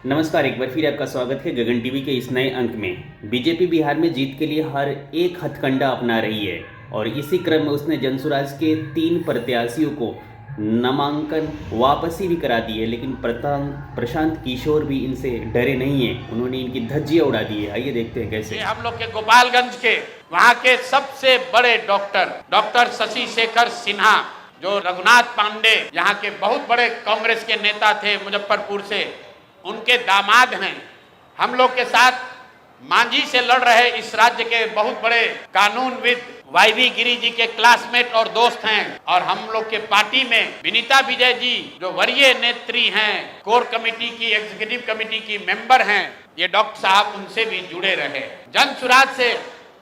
नमस्कार, एक बार फिर आपका स्वागत है गगन टीवी के इस नए अंक में। बीजेपी बिहार में जीत के लिए हर एक हथकंडा अपना रही है और इसी क्रम में उसने जनसुराज के 3 प्रत्याशियों को नामांकन वापसी भी करा दी है। लेकिन प्रशांत किशोर भी इनसे डरे नहीं है, उन्होंने इनकी धज्जियां उड़ा दी है। आइए देखते हैं कैसे। हम लोग के गोपालगंज के वहाँ के सबसे बड़े डॉक्टर शशि शेखर सिन्हा, जो रघुनाथ पांडे यहाँ के बहुत बड़े कांग्रेस के नेता थे मुजफ्फरपुर से, उनके दामाद हैं। हम लोग के साथ मांझी से लड़ रहे इस राज्य के बहुत बड़े कानूनविद वाईवी गिरी जी के क्लासमेट और दोस्त हैं। और हम लोग के पार्टी में विनीता विजय जी, जो वरीय नेत्री हैं, कोर कमेटी की, एग्जीक्यूटिव कमेटी की मेंबर हैं, ये डॉक्टर साहब उनसे भी जुड़े रहे। जनसुराज से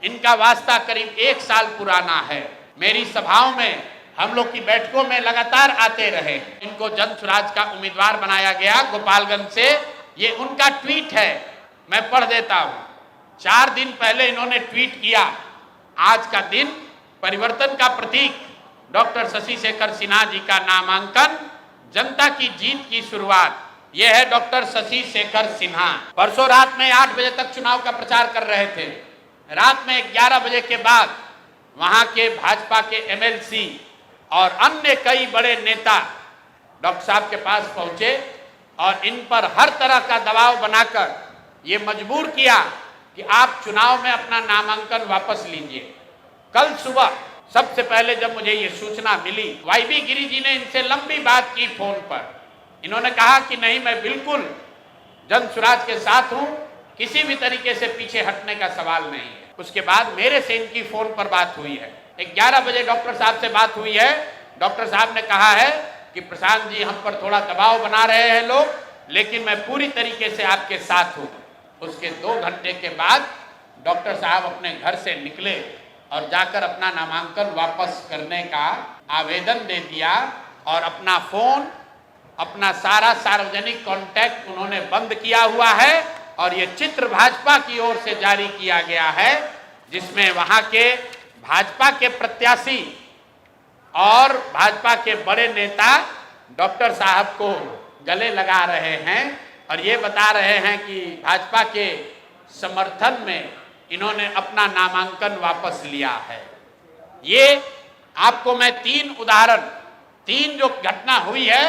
इनका वास्ता करीब 1 साल पुराना है। मेरी सभाओं में, हम लोग की बैठकों में लगातार आते रहे। इनको जनसुराज का उम्मीदवार बनाया गया गोपालगंज से। ये उनका ट्वीट है, मैं पढ़ देता हूँ। 4 दिन पहले इन्होंने ट्वीट किया, आज का दिन परिवर्तन का प्रतीक, डॉक्टर शशि शेखर सिन्हा जी का नामांकन, जनता की जीत की शुरुआत। यह है डॉक्टर शशि शेखर सिन्हा। परसों रात में 8 बजे तक चुनाव का प्रचार कर रहे थे। रात में 11 बजे के बाद वहां के भाजपा के एमएलसी और अन्य कई बड़े नेता डॉक्टर साहब के पास पहुंचे और इन पर हर तरह का दबाव बनाकर ये मजबूर किया कि आप चुनाव में अपना नामांकन वापस लीजिए। कल सुबह सबसे पहले जब मुझे ये सूचना मिली, वाईवी गिरी जी ने इनसे लंबी बात की फोन पर। इन्होंने कहा कि नहीं, मैं बिल्कुल जनसुराज के साथ हूं, किसी भी तरीके से पीछे हटने का सवाल नहीं है। उसके बाद मेरे से इनकी फोन पर बात हुई है। 11 बजे डॉक्टर साहब से बात हुई है। डॉक्टर साहब ने कहा है कि प्रशांत जी, हम पर थोड़ा दबाव बना रहे हैं लोग, लेकिन मैं पूरी तरीके से आपके साथ हूँ। उसके 2 घंटे के बाद डॉक्टर साहब अपने घर से निकले और जाकर अपना नामांकन वापस करने का आवेदन दे दिया और अपना फोन, अपना सारा सार्वजनिक कॉन्टैक्ट उन्होंने बंद किया हुआ है। और ये चित्र भाजपा की ओर से जारी किया गया है, जिसमें वहां के भाजपा के प्रत्याशी और भाजपा के बड़े नेता डॉक्टर साहब को गले लगा रहे हैं और ये बता रहे हैं कि भाजपा के समर्थन में इन्होंने अपना नामांकन वापस लिया है। ये आपको मैं 3 उदाहरण, 3 जो घटना हुई है,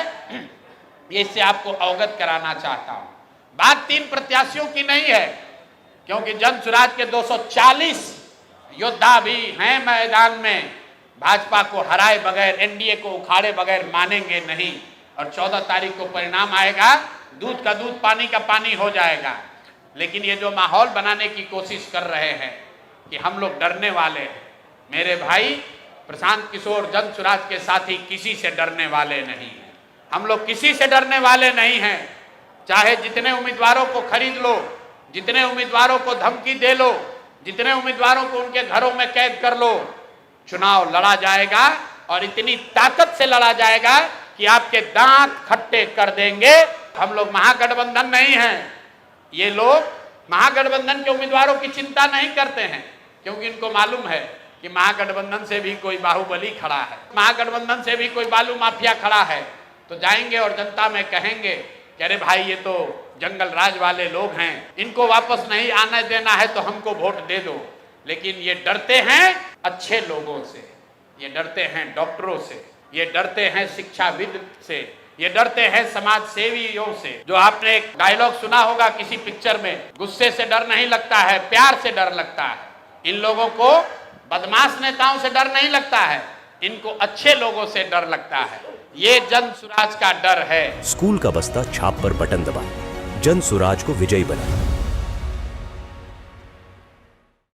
ये इससे आपको अवगत कराना चाहता हूं। बात 3 प्रत्याशियों की नहीं है, क्योंकि जनसुराज के 240 योद्धा भी हैं मैदान में। भाजपा को हराए बगैर, एनडीए को उखाड़े बगैर मानेंगे नहीं। और 14 तारीख को परिणाम आएगा, दूध का दूध, पानी का पानी हो जाएगा। लेकिन ये जो माहौल बनाने की कोशिश कर रहे हैं कि हम लोग डरने वाले हैं, मेरे भाई प्रशांत किशोर जनसुराज के साथी किसी से डरने वाले नहीं हैं। हम लोग किसी से डरने वाले नहीं हैं। चाहे जितने उम्मीदवारों को खरीद लो, जितने उम्मीदवारों को धमकी दे लो, जितने उम्मीदवारों को उनके घरों में कैद कर लो, चुनाव लड़ा जाएगा और इतनी ताकत से लड़ा जाएगा कि आपके दांत खट्टे कर देंगे। हम लोग महागठबंधन नहीं हैं। ये लोग महागठबंधन के उम्मीदवारों की चिंता नहीं करते हैं, क्योंकि इनको मालूम है कि महागठबंधन से भी कोई बाहुबली खड़ा है, महागठबंधन से भी कोई बालू माफिया खड़ा है। तो जाएंगे और जनता में कहेंगे कि अरे भाई, ये तो जंगल राज वाले लोग हैं, इनको वापस नहीं आने देना है तो हमको वोट दे दो। लेकिन ये डरते हैं अच्छे लोगों से, ये डरते हैं डॉक्टरों से, ये डरते हैं शिक्षाविद से, ये डरते हैं समाज सेवियों से। जो आपने एक डायलॉग सुना होगा किसी पिक्चर में, गुस्से से डर नहीं लगता है, प्यार से डर लगता है। इन लोगों को बदमाश नेताओं से डर नहीं लगता है, इनको अच्छे लोगों से डर लगता है। ये जनसुराज का डर है। स्कूल का बस्ता छाप पर बटन दबाएं, जनसुराज को विजयी बनाएं।